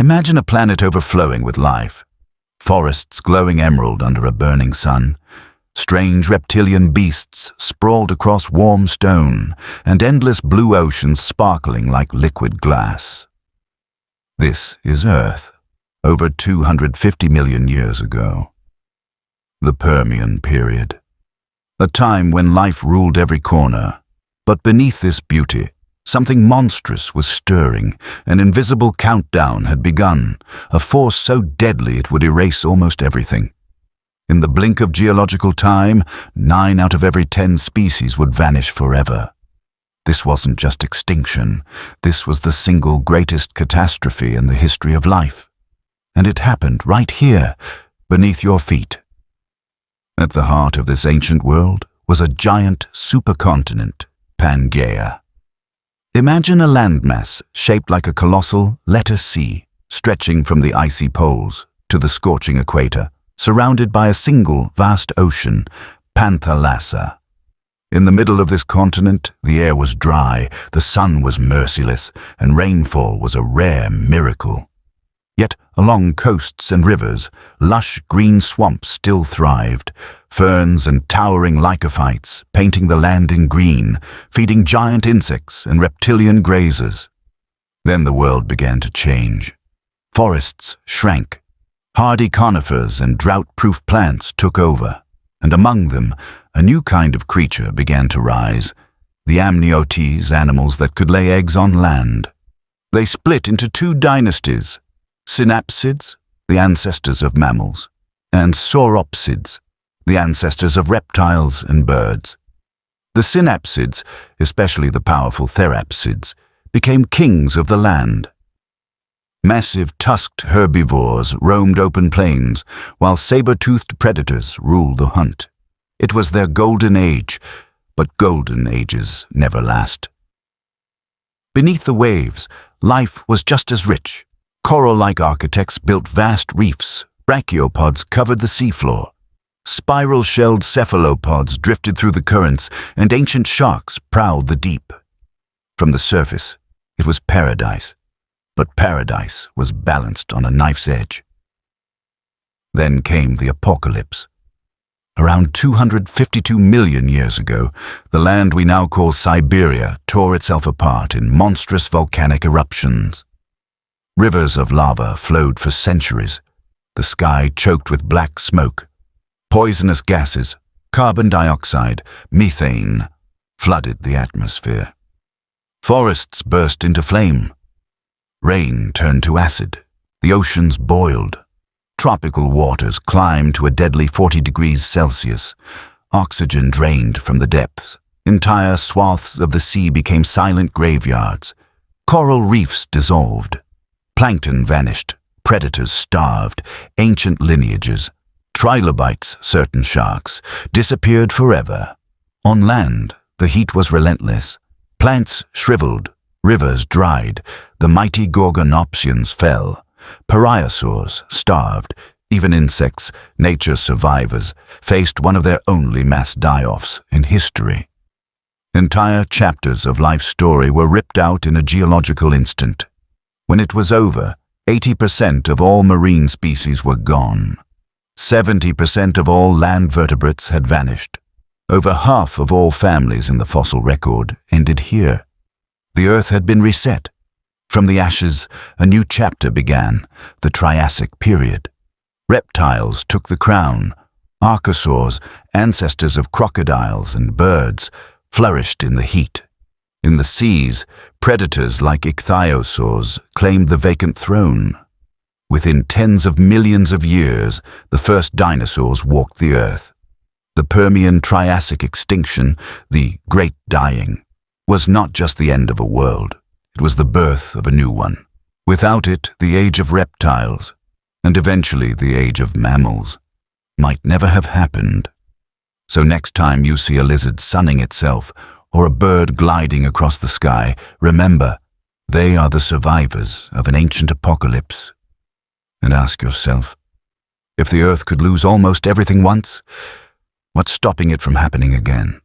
Imagine a planet overflowing with life. Forests glowing emerald under a burning sun, strange reptilian beasts sprawled across warm stone, and endless blue oceans sparkling like liquid glass. This is Earth, over 250 million years ago. The Permian period. A time when life ruled every corner. But beneath this beauty, something monstrous was stirring. An invisible countdown had begun, a force so deadly it would erase almost everything. In the blink of geological time, 9 out of every 10 species would vanish forever. This wasn't just extinction. This was the single greatest catastrophe in the history of life. And it happened right here, beneath your feet. At the heart of this ancient world was a giant supercontinent, Pangaea. Imagine a landmass shaped like a colossal letter C, stretching from the icy poles to the scorching equator, surrounded by a single vast ocean, Panthalassa. In the middle of this continent, the air was dry, the sun was merciless, and rainfall was a rare miracle. Yet along coasts and rivers, lush green swamps still thrived, ferns and towering lycophytes painting the land in green, feeding giant insects and reptilian grazers. Then the world began to change. Forests shrank. Hardy conifers and drought-proof plants took over, and among them, a new kind of creature began to rise, the amniotes, animals that could lay eggs on land. They split into 2 dynasties, synapsids, the ancestors of mammals, and sauropsids, the ancestors of reptiles and birds. The synapsids, especially the powerful therapsids, became kings of the land. Massive tusked herbivores roamed open plains, while saber-toothed predators ruled the hunt. It was their golden age, but golden ages never last. Beneath the waves, life was just as rich. Coral-like architects built vast reefs, brachiopods covered the seafloor. Spiral-shelled cephalopods drifted through the currents, and ancient sharks prowled the deep. From the surface, it was paradise. But paradise was balanced on a knife's edge. Then came the apocalypse. Around 252 million years ago, the land we now call Siberia tore itself apart in monstrous volcanic eruptions. Rivers of lava flowed for centuries, the sky choked with black smoke. Poisonous gases, carbon dioxide, methane, flooded the atmosphere. Forests burst into flame. Rain turned to acid. The oceans boiled. Tropical waters climbed to a deadly 40 degrees Celsius. Oxygen drained from the depths. Entire swaths of the sea became silent graveyards. Coral reefs dissolved. Plankton vanished. Predators starved. Ancient lineages, trilobites, certain sharks, disappeared forever. On land, the heat was relentless. Plants shriveled. Rivers dried. The mighty gorgonopsians fell. Pariasaurs starved. Even insects, nature's survivors, faced one of their only mass die-offs in history. Entire chapters of life's story were ripped out in a geological instant. When it was over, 80% of all marine species were gone. 70% of all land vertebrates had vanished. Over half of all families in the fossil record ended here. The Earth had been reset. From the ashes, a new chapter began, the Triassic period. Reptiles took the crown. Archosaurs, ancestors of crocodiles and birds, flourished in the heat. In the seas, predators like ichthyosaurs claimed the vacant throne. Within tens of millions of years, the first dinosaurs walked the Earth. The Permian Triassic extinction, the Great Dying, was not just the end of a world. It was the birth of a new one. Without it, the age of reptiles, and eventually the age of mammals, might never have happened. So next time you see a lizard sunning itself, or a bird gliding across the sky, remember, they are the survivors of an ancient apocalypse. And ask yourself, if the Earth could lose almost everything once, what's stopping it from happening again?